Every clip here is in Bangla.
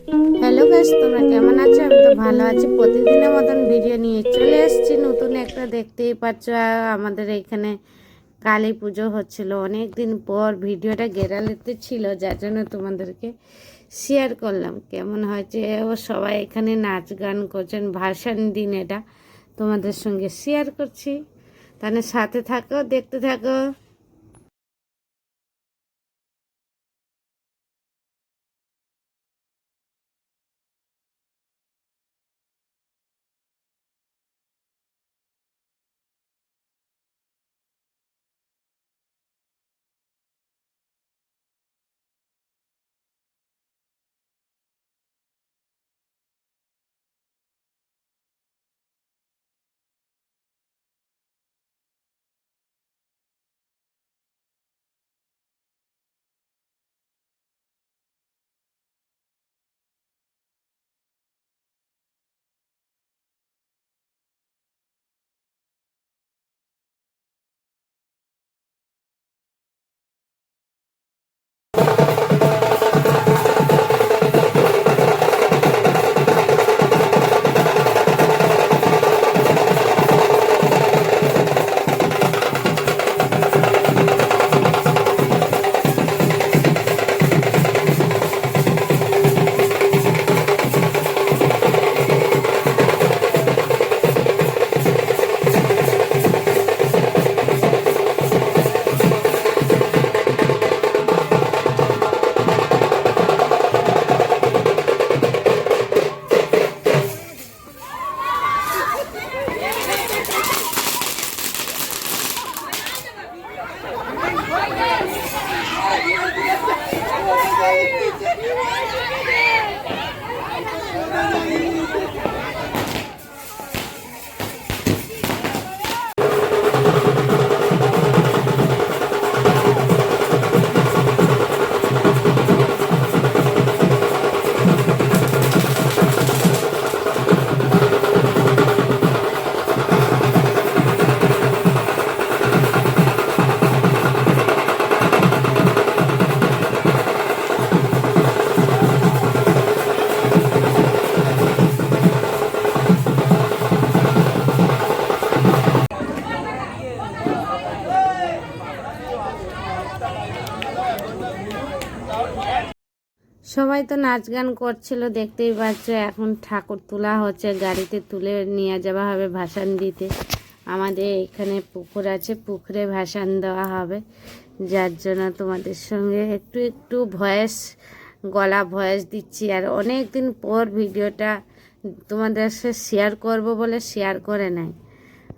হ্যালো গাইস, তোমরা কেমন আছো? আমি তো ভালো আছি। প্রতিদিনের মতন ভিডিও নিয়ে চলে এসেছি নতুন একটা। দেখতেই পাচ্ছ আমাদের এখানে কালী পুজো হচ্ছিল অনেক দিন পর। ভিডিওটা গ্যালারিতে ছিল, যার জন্য তোমাদেরকে শেয়ার করলাম। কেমন হয়েছে ও সবাই এখানে নাচ গান করছেন, ভাসান দিন এটা তোমাদের সঙ্গে শেয়ার করছি। তাহলে সাথে থাকো, দেখতে থাকো। সবাই তো নাচ গান করছিল, দেখতেই পাচ্ছ। এখন ঠাকুর তোলা হচ্ছে, গাড়িতে তুলে নিয়ে যাওয়া হবে ভাসান দিতে। আমাদের এখানে পুকুর আছে, পুকুরে ভাসান দেওয়া হবে, যার জন্য তোমাদের সঙ্গে একটু একটু গলা ভয়েস দিচ্ছি। আর অনেক দিন পর ভিডিওটা তোমাদের সাথে শেয়ার করব বলে শেয়ার করে নাই,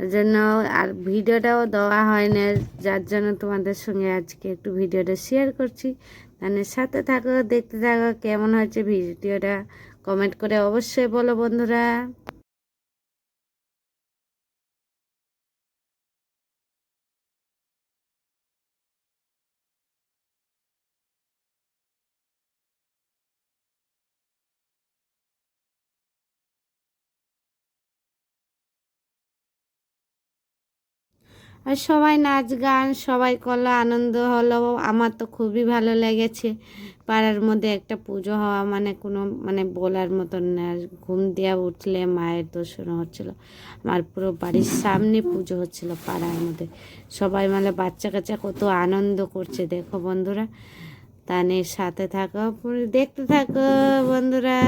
ওই জন্য আর ভিডিওটাও দেওয়া হয় না, যার জন্য তোমাদের সঙ্গে আজকে একটু ভিডিওটা শেয়ার করছি। মানে সাথে থাকো, দেখতে থাকো। কেমন হয়েছে ভিডিওটা কমেন্ট করে অবশ্যই বলো বন্ধুরা। আর সবাই নাচ গান সবাই করলো, আনন্দ হলো। আমার তো খুবই ভালো লেগেছে। পাড়ার মধ্যে একটা পুজো হওয়া মানে কোনো মানে বলার মতন না। ঘুম দিয়ে উঠলে মায়ের দর্শন হচ্ছিলো। আমার পুরো বাড়ির সামনে পুজো হচ্ছিলো পাড়ার মধ্যে। সবাই মানে বাচ্চা কাচ্চা কত আনন্দ করছে দেখো বন্ধুরা। তানের সাথে থাকো, দেখতে থাকো বন্ধুরা।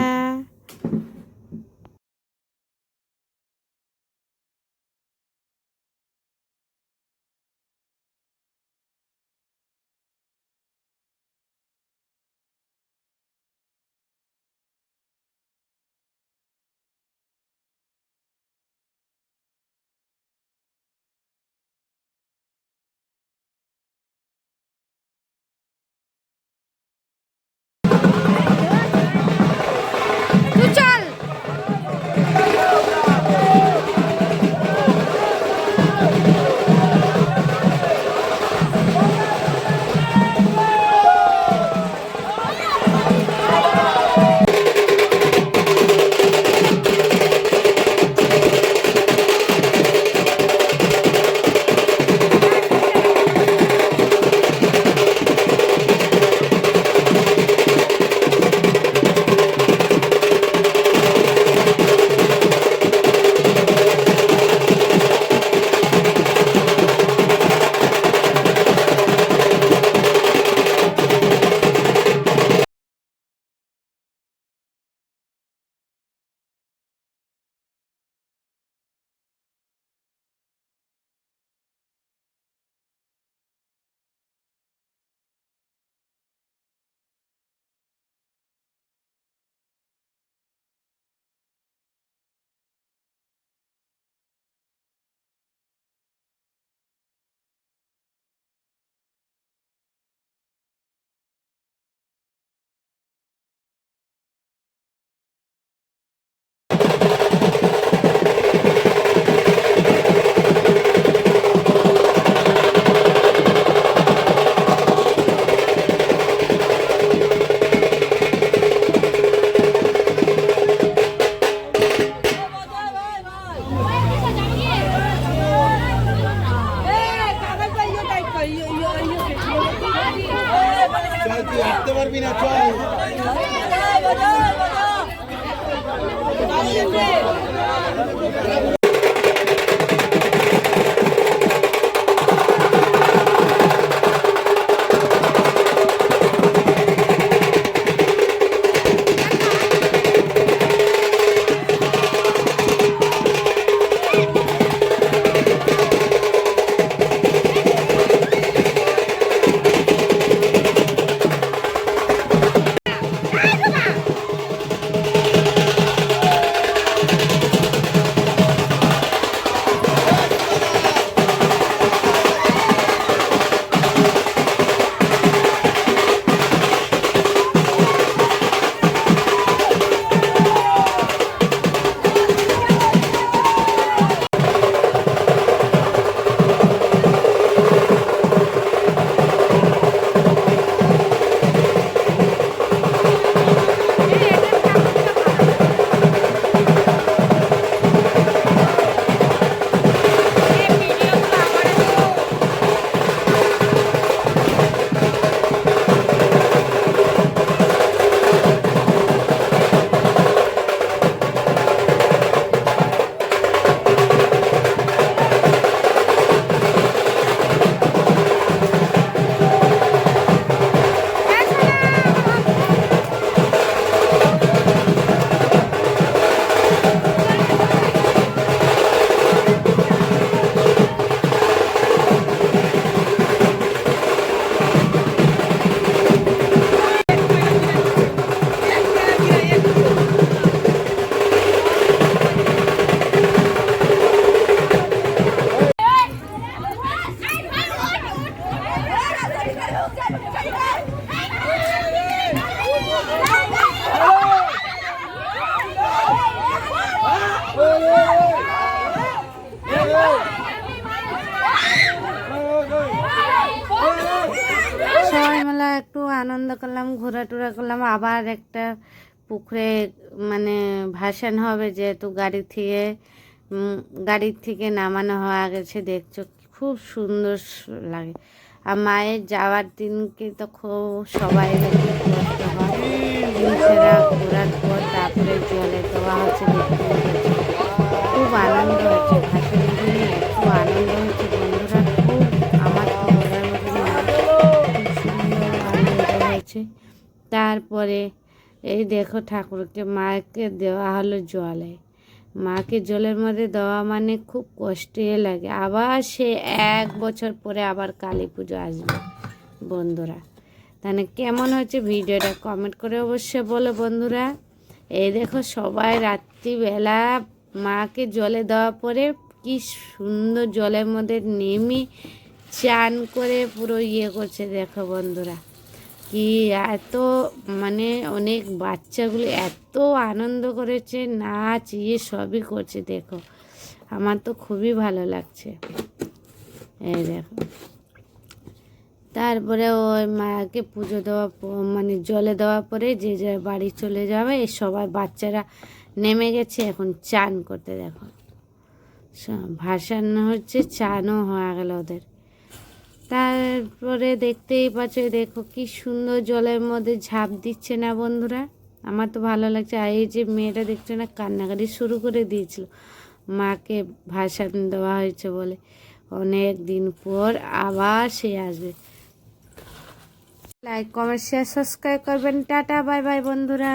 সবাই মিলে একটু আনন্দ করলাম, ঘোরাটোরা করলাম। আবার একটা পুকুরে মানে ভাসান হবে, যেহেতু গাড়ির থেকে নামানো হয়ে গেছে। দেখছো খুব সুন্দর লাগে। আর মায়ের যাওয়ার দিনকে তো খুব সবাই কষ্ট হয়। দিনছেরা ঘোরার পর তারপরে জলে দেওয়া হচ্ছে, দেখতে হচ্ছে। খুব আনন্দ হচ্ছে ভাসানের দিনে, খুব আনন্দ হচ্ছে বন্ধুরা। খুব আমার তো বলার মতো না, খুব সুন্দর আনন্দ হয়েছে। তারপরে এই দেখো ঠাকুরকে মাকে দেওয়া হলো জলে। মাকে জলের মধ্যে দেওয়া মানে খুব কষ্টে লাগে। আবার সে 1 বছর পরে আবার কালী পুজো আসবে বন্ধুরা। তাহলে কেমন হচ্ছে ভিডিওটা কমেন্ট করে অবশ্যই বলো বন্ধুরা। এই দেখো সবাই রাত্রিবেলা মাকে জলে দেওয়া পরে কি সুন্দর জলের মধ্যে নেমে চান করে পুরো করছে। দেখো বন্ধুরা কি এত মানে অনেক বাচ্চাগুলো এত আনন্দ করেছে, নাচ সবই করছে। দেখো আমার তো খুবই ভালো লাগছে। এই দেখো তারপরে ওই মাকে পুজো দেওয়া মানে জলে দেওয়ার পরে যে যে বাড়ি চলে যাবে, এই সবাই বাচ্চারা নেমে গেছে এখন চান করতে। দেখো ভাসানো হচ্ছে, চানও হয়ে গেল ওদের। তারপরে দেখতেই পাচ্ছ, দেখো কি সুন্দর জলের মধ্যে ঝাঁপ দিচ্ছে না বন্ধুরা। আমার তো ভালো লাগছে। আর এই যে মেয়েটা দেখছো না, কান্নাকাটি শুরু করে দিয়েছিল মাকে ভাসান দেওয়া হয়েছে বলে। অনেক দিন পর আবার সে আসবে। লাইক কমেন্ট শেয়ার সাবস্ক্রাইব করবেন। টাটা বাই বাই বন্ধুরা।